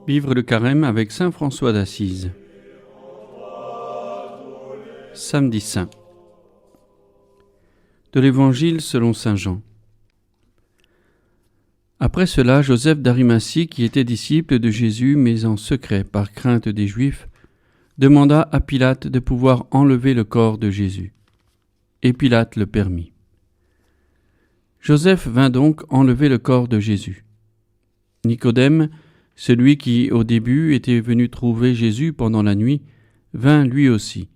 Vivre le carême avec saint François d'Assise. Samedi saint. De l'Évangile selon saint Jean. Après cela, Joseph d'Arimathie, qui était disciple de Jésus, mais en secret par crainte des Juifs, demanda à Pilate de pouvoir enlever le corps de Jésus. Et Pilate le permit. Joseph vint donc enlever le corps de Jésus. Nicodème, celui qui au début était venu trouver Jésus pendant la nuit, vint lui aussi.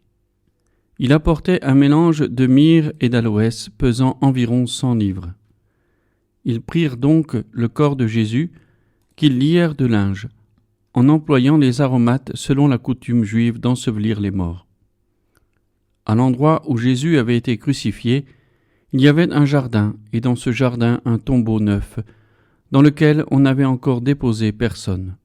Il apportait un mélange de myrrhe et d'aloès pesant environ 100 livres. Ils prirent donc le corps de Jésus, qu'ils lièrent de linge, en employant les aromates selon la coutume juive d'ensevelir les morts. À l'endroit où Jésus avait été crucifié, il y avait un jardin, et dans ce jardin un tombeau neuf, dans lequel on n'avait encore déposé personne.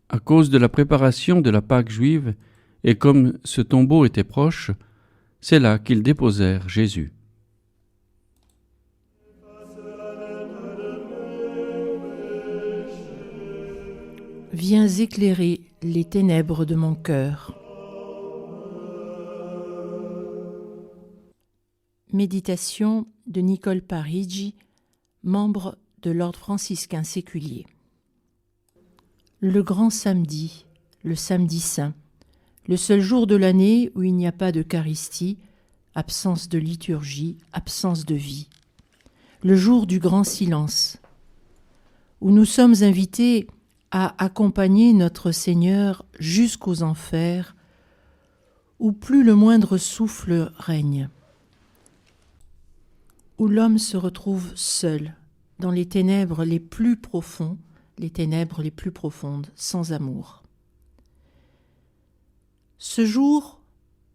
À cause de la préparation de la Pâque juive, et comme ce tombeau était proche, c'est là qu'ils déposèrent Jésus. Viens éclairer les ténèbres de mon cœur. Méditation de Nicole Parigi, membre de l'ordre franciscain séculier. Le grand samedi, le samedi saint, le seul jour de l'année où il n'y a pas d'Eucharistie, absence de liturgie, absence de vie. Le jour du grand silence, où nous sommes invités à accompagner notre Seigneur jusqu'aux enfers, où plus le moindre souffle règne, où l'homme se retrouve seul, dans les ténèbres les plus profondes, sans amour. Ce jour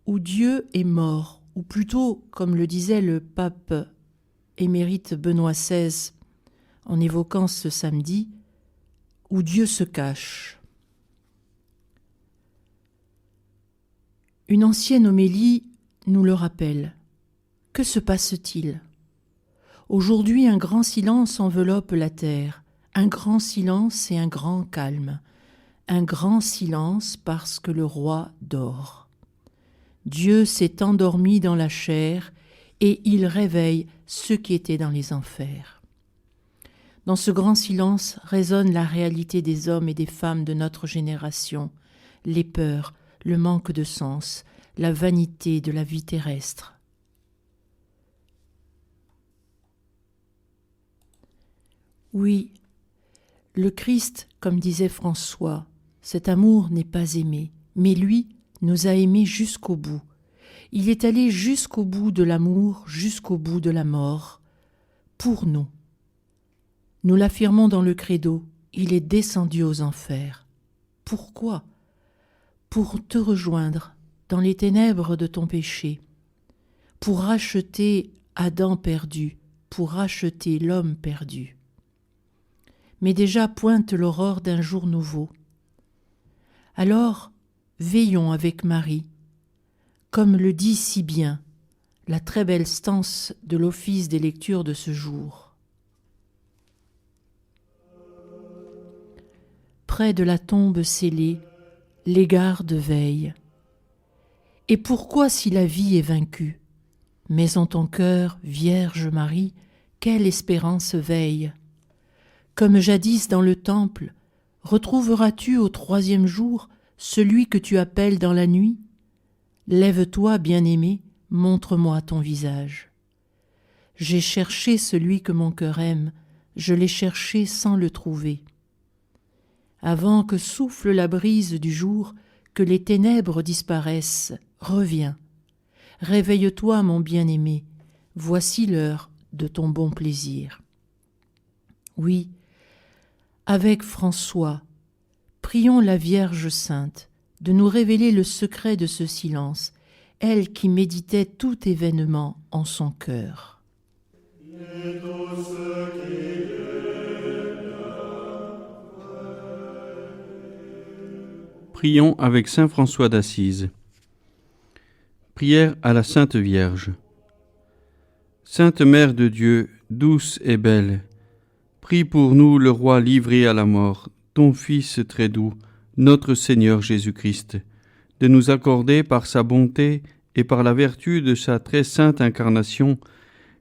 où Dieu est mort, ou plutôt, comme le disait le pape émérite Benoît XVI en évoquant ce samedi, où Dieu se cache. Une ancienne homélie nous le rappelle. Que se passe-t-il ? Aujourd'hui, un grand silence enveloppe la terre, un grand silence et un grand calme, un grand silence parce que le roi dort. Dieu s'est endormi dans la chair et il réveille ceux qui étaient dans les enfers. Dans ce grand silence résonne la réalité des hommes et des femmes de notre génération, les peurs, le manque de sens, la vanité de la vie terrestre. Oui, le Christ, comme disait François, cet amour n'est pas aimé, mais lui nous a aimés jusqu'au bout. Il est allé jusqu'au bout de l'amour, jusqu'au bout de la mort, pour nous. Nous l'affirmons dans le credo, il est descendu aux enfers. Pourquoi ? Pour te rejoindre dans les ténèbres de ton péché, pour racheter Adam perdu, pour racheter l'homme perdu. Mais déjà pointe l'aurore d'un jour nouveau. Alors, veillons avec Marie, comme le dit si bien la très belle stance de l'office des lectures de ce jour. Près de la tombe scellée, les gardes veillent. Et pourquoi si la vie est vaincue ? Mais en ton cœur, Vierge Marie, quelle espérance veille ? Comme jadis dans le temple, retrouveras-tu au 3e jour celui que tu appelles dans la nuit ? Lève-toi, bien-aimé, montre-moi ton visage. J'ai cherché celui que mon cœur aime, je l'ai cherché sans le trouver. Avant que souffle la brise du jour, que les ténèbres disparaissent, reviens. Réveille-toi, mon bien-aimé, voici l'heure de ton bon plaisir. Oui, avec François, prions la Vierge Sainte de nous révéler le secret de ce silence, elle qui méditait tout événement en son cœur. Prions avec saint François d'Assise. Prière à la Sainte Vierge. Sainte Mère de Dieu, douce et belle, prie pour nous le roi livré à la mort, ton Fils très doux, notre Seigneur Jésus-Christ, de nous accorder par sa bonté et par la vertu de sa très sainte incarnation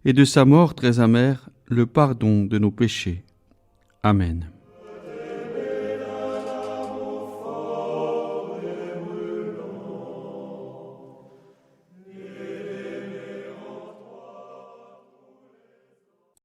et de sa mort très amère le pardon de nos péchés. Amen.